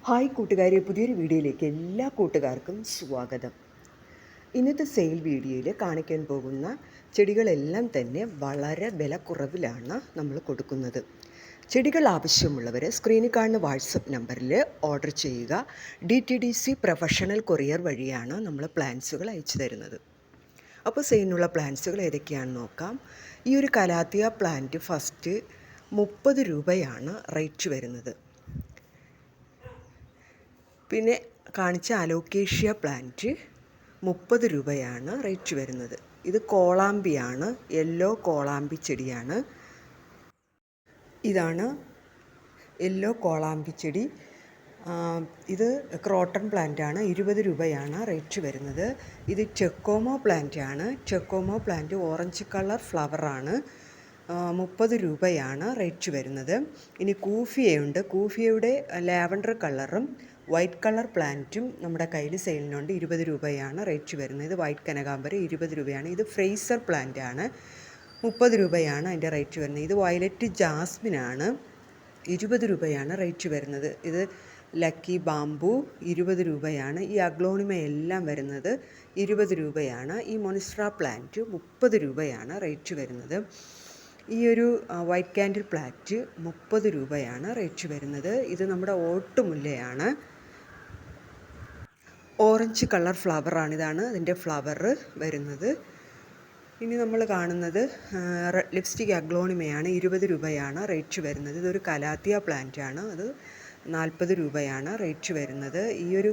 Hi കൂട്ടുകാരെ, പുതിയൊരു വീഡിയോയിലേക്ക് എല്ലാ കൂട്ടുകാർക്കും സ്വാഗതം. ഇന്നത്തെ സെയിൽ വീഡിയോയിൽ കാണിക്കാൻ പോകുന്ന ചെടികളെല്ലാം തന്നെ വളരെ വിലക്കുറവിലാണ് നമ്മൾ കൊടുക്കുന്നത്. ചെടികൾ ആവശ്യമുള്ളവർ സ്ക്രീനിൽ കാണുന്ന വാട്സപ്പ് നമ്പറിൽ ഓർഡർ ചെയ്യുക. DTDC പ്രൊഫഷണൽ കൊറിയർ വഴിയാണ് നമ്മൾ പ്ലാന്റ്സുകൾ അയച്ചു തരുന്നത്. അപ്പോൾ സെയിലിനുള്ള പ്ലാന്റ്സുകൾ ഏതൊക്കെയാണെന്ന് നോക്കാം. ഈ ഒരു കലാത്തിയ പ്ലാന്റ് ഫസ്റ്റ് 30 രൂപയാണ് റേറ്റ് വരുന്നത്. പിന്നെ കാണിച്ച അലോക്കേഷ്യ പ്ലാന്റ് 30 രൂപയാണ് റേറ്റ് വരുന്നത്. ഇത് കോളാമ്പിയാണ്, യെല്ലോ കോളാമ്പി ചെടിയാണ്. ഇതാണ് യെല്ലോ കോളാമ്പി ചെടി. ഇത് ക്രോട്ടൺ പ്ലാന്റാണ്. 20 രൂപയാണ് റേറ്റ് വരുന്നത്. ഇത് ചെക്കോമോ പ്ലാന്റാണ്. ചെക്കോമോ പ്ലാന്റ് ഓറഞ്ച് കളർ ഫ്ലവറാണ്. 30 രൂപയാണ് റേറ്റ് വരുന്നത്. ഇനി കൂഫിയയുണ്ട്. കൂഫിയയുടെ ലാവൻഡർ കളറും വൈറ്റ് കളർ പ്ലാന്റും നമ്മുടെ കയ്യിൽ സെയിലിനുണ്ട്. 20 രൂപയാണ് റേറ്റ് വരുന്നത്. ഇത് വൈറ്റ് കനകാംബരം 20 രൂപയാണ്. ഇത് ഫ്രേസർ പ്ലാന്റാണ്. 30 രൂപയാണ് അതിൻ്റെ റേറ്റ് വരുന്നത്. ഇത് വയലറ്റ് ജാസ്മിനാണ്. 20 രൂപയാണ് റേറ്റ് വരുന്നത്. ഇത് ലക്കി ബാംബു 20 രൂപയാണ്. ഈ അഗ്ലോണിമ എല്ലാം വരുന്നത് 20 രൂപയാണ്. ഈ മൊനിസ്ട്ര പ്ലാന്റ് 30 രൂപയാണ് റേറ്റ് വരുന്നത്. ഈ ഒരു വൈറ്റ് കാൻഡിൽ പ്ലാന്റ് 30 രൂപയാണ് റേറ്റ് വരുന്നത്. ഇത് നമ്മുടെ ഓട്ടുമുല്ലയാണ്. Orange colour ഫ്ലവറാണ്. ഇതാണ് അതിൻ്റെ ഫ്ലവർ വരുന്നത്. ഇനി നമ്മൾ കാണുന്നത് ലിപ്സ്റ്റിക് അഗ്ലോണിമയാണ്. 20 രൂപയാണ് റേറ്റ് വരുന്നത്. ഇതൊരു കലാത്തിയ പ്ലാന്റാണ്. അത് 40 രൂപയാണ് റേറ്റ് വരുന്നത്. ഈ ഒരു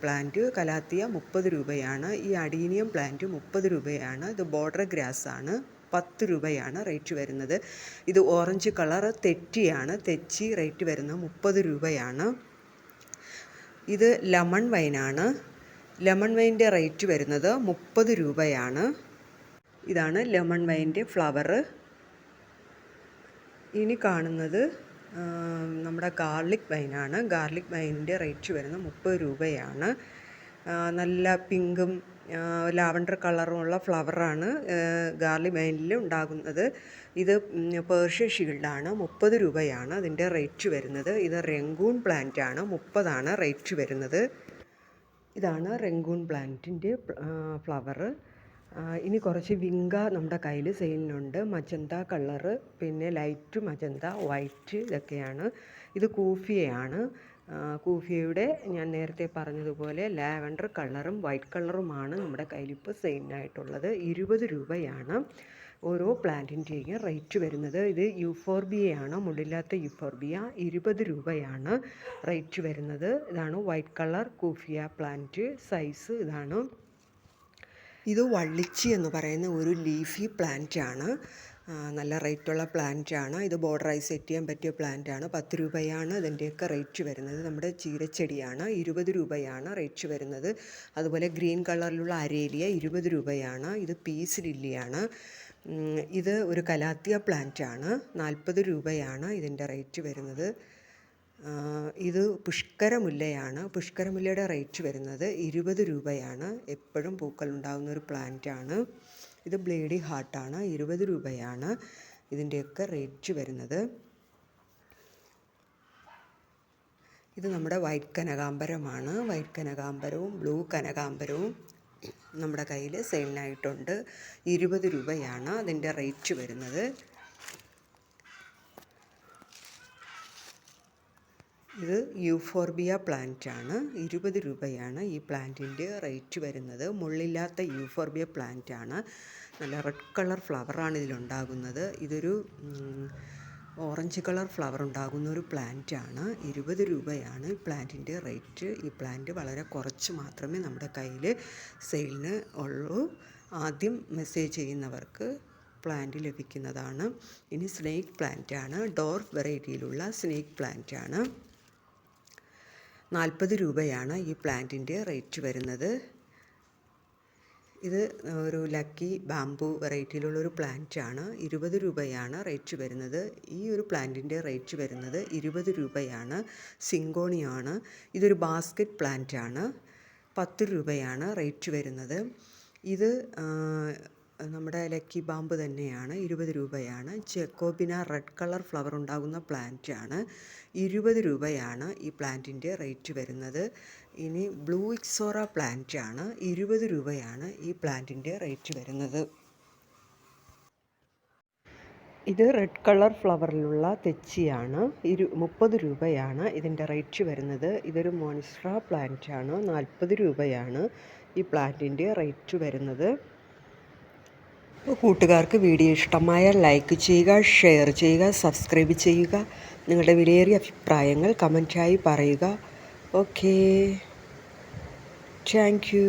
പ്ലാന്റ് കലാത്തിയ 30 രൂപയാണ്. ഈ അഡീനിയം പ്ലാന്റ് 30 രൂപയാണ്. ഇത് ബോർഡർ ഗ്രാസ് ആണ്. 10 രൂപയാണ് റേറ്റ് വരുന്നത്. ഇത് ഓറഞ്ച് കളർ തെച്ചിയാണ്. തെച്ചി റേറ്റ് വരുന്നത് 30 രൂപയാണ്. ഇത് ലെമൺ വൈനാണ്. ലെമൺ വൈൻ്റെ റേറ്റ് വരുന്നത് 30 രൂപയാണ്. ഇതാണ് ലെമൺ വൈൻ്റെ ഫ്ലവർ. ഇനി കാണുന്നത് നമ്മുടെ ഗാർലിക് വൈനാണ്. ഗാർലിക് വൈനിൻ്റെ റേറ്റ് വരുന്നത് 30 രൂപയാണ്. നല്ല പിങ്കും ലാവൻഡർ കളറുമുള്ള ഫ്ലവറാണ് ഗാർലിക് വൈനിൽ ഉണ്ടാകുന്നത്. ഇത് പേർഷ്യ ഷീൽഡാണ്. 30 രൂപയാണ് അതിൻ്റെ റേറ്റ് വരുന്നത്. ഇത് റെങ്കൂൺ പ്ലാന്റാണ്. 30 റേറ്റ് വരുന്നത്. ഇതാണ് റെങ്കൂൺ പ്ലാന്റിൻ്റെ ഫ്ലവർ. ഇനി കുറച്ച് വിങ്ക നമ്മുടെ കയ്യിൽ സെയിലിനുണ്ട്. മജന്ത കളറ്, പിന്നെ ലൈറ്റ് മജന്ത, വൈറ്റ്, ഇതൊക്കെയാണ്. ഇത് കൂഫിയയാണ്. കൂഫിയയുടെ ഞാൻ നേരത്തെ പറഞ്ഞതുപോലെ ലാവൻഡർ കളറും വൈറ്റ് കളറുമാണ് നമ്മുടെ കയ്യിലിപ്പോൾ സെയിലിനായിട്ടുള്ളത്. 20 രൂപയാണ് ഓരോ പ്ലാന്റിൻ്റെയും റേറ്റ് വരുന്നത്. ഇത് യൂഫോർബിയയാണ്, മുള്ളില്ലാത്ത യൂഫോർബിയ. 20 രൂപയാണ് റേറ്റ് വരുന്നത്. ഇതാണ് white colour cuphea plant. Size ഇതാണ്. ഇത് വള്ളിച്ചി എന്ന് പറയുന്ന ഒരു ലീഫി പ്ലാന്റാണ്. നല്ല റേറ്റുള്ള പ്ലാന്റാണ്. ഇത് ബോർഡറായി സെറ്റ് ചെയ്യാൻ പറ്റിയ പ്ലാന്റാണ്. 10 രൂപയാണ് ഇതിൻ്റെയൊക്കെ റേറ്റ് വരുന്നത്. നമ്മുടെ ചീരച്ചെടിയാണ്. 20 രൂപയാണ് റേറ്റ് വരുന്നത്. അതുപോലെ ഗ്രീൻ കളറിലുള്ള അരേലിയ 20 രൂപയാണ്. ഇത് പീസ് ലില്ലിയാണ്. ഇത് ഒരു കലാത്തിയ പ്ലാന്റാണ്. 40 രൂപയാണ് ഇതിൻ്റെ റേറ്റ് വരുന്നത്. ഇത് പുഷ്കരമുല്ലയാണ്. പുഷ്കരമുല്ലയുടെ റേറ്റ് വരുന്നത് 20 രൂപയാണ്. എപ്പോഴും പൂക്കളുണ്ടാകുന്ന ഒരു പ്ലാന്റാണ്. ഇത് ബ്ലേഡി ഹാർട്ടാണ്. 20 രൂപയാണ് ഇതിൻ്റെയൊക്കെ റേറ്റ് വരുന്നത്. ഇത് നമ്മുടെ വൈറ്റ് കനകാംബരമാണ്. വൈറ്റ് കനകാംബരവും ബ്ലൂ കനകാംബരവും നമ്മുടെ കയ്യിൽ സെയിലിനായിട്ടുണ്ട്. 20 രൂപയാണ് അതിൻ്റെ റേറ്റ് വരുന്നത്. ഇത് യൂഫോർബിയ പ്ലാന്റാണ്. 20 രൂപയാണ് ഈ പ്ലാന്റിൻ്റെ റേറ്റ് വരുന്നത്. മുള്ളില്ലാത്ത യൂഫോർബിയ പ്ലാന്റാണ്. നല്ല റെഡ് കളർ ഫ്ലവറാണ് ഇതിലുണ്ടാകുന്നത്. ഇതൊരു ഓറഞ്ച് കളർ ഫ്ലവർ ഉണ്ടാകുന്ന ഒരു പ്ലാന്റാണ്. 20 രൂപയാണ് ഈ പ്ലാന്റിൻ്റെ റേറ്റ്. ഈ പ്ലാന്റ് വളരെ കുറച്ച് മാത്രമേ നമ്മുടെ കയ്യിൽ സെയിലിന് ഉള്ളൂ. ആദ്യം മെസ്സേജ് ചെയ്യുന്നവർക്ക് പ്ലാന്റ് ലഭിക്കുന്നതാണ്. ഇനി സ്നേക്ക് പ്ലാന്റാണ്. ഡോർഫ് വെറൈറ്റിയിലുള്ള സ്നേക്ക് പ്ലാന്റാണ്. 40 രൂപയാണ് ഈ പ്ലാന്റിൻ്റെ റേറ്റ് വരുന്നത്. ഇത് ഒരു ലക്കി ബാംബു വെറൈറ്റിയിലുള്ളൊരു പ്ലാന്റാണ്. 20 രൂപയാണ് റേറ്റ് വരുന്നത്. ഈ ഒരു പ്ലാന്റിൻ്റെ റേറ്റ് വരുന്നത് 20 രൂപയാണ്. സിങ്കോണിയാണ്. ഇതൊരു ബാസ്ക്കറ്റ് പ്ലാന്റാണ്. 10 രൂപയാണ് റേറ്റ് വരുന്നത്. ഇത് നമ്മുടെ ലക്കി ബാമ്പ് തന്നെയാണ്, 20 രൂപയാണ്. ജക്കോബിന റെഡ് കളർ ഫ്ലവർ ഉണ്ടാകുന്ന പ്ലാന്റാണ്, 20 രൂപയാണ് ഈ പ്ലാന്റിൻ്റെ റേറ്റ് വരുന്നത്. ഇനി ബ്ലൂ ഇക്സോറ പ്ലാന്റാണ്, 20 രൂപയാണ് ഈ പ്ലാന്റിൻ്റെ റേറ്റ് വരുന്നത്. ഇത് റെഡ് കളർ ഫ്ലവറിലുള്ള തെച്ചിയാണ്, 30 രൂപയാണ് ഇതിൻ്റെ റേറ്റ് വരുന്നത്. ഇതൊരു മോൺസ്ട്ര പ്ലാന്റാണ്, 40 രൂപയാണ് ഈ പ്ലാന്റിൻ്റെ റേറ്റ് വരുന്നത്. കൂട്ടുകാർക്ക് വീഡിയോ ഇഷ്ടമായാൽ ലൈക്ക് ചെയ്യുക, ഷെയർ ചെയ്യുക, സബ്സ്ക്രൈബ് ചെയ്യുക. നിങ്ങളുടെ വിലയേറിയ അഭിപ്രായങ്ങൾ കമൻറ്റായി പറയുക. Okay, thank you.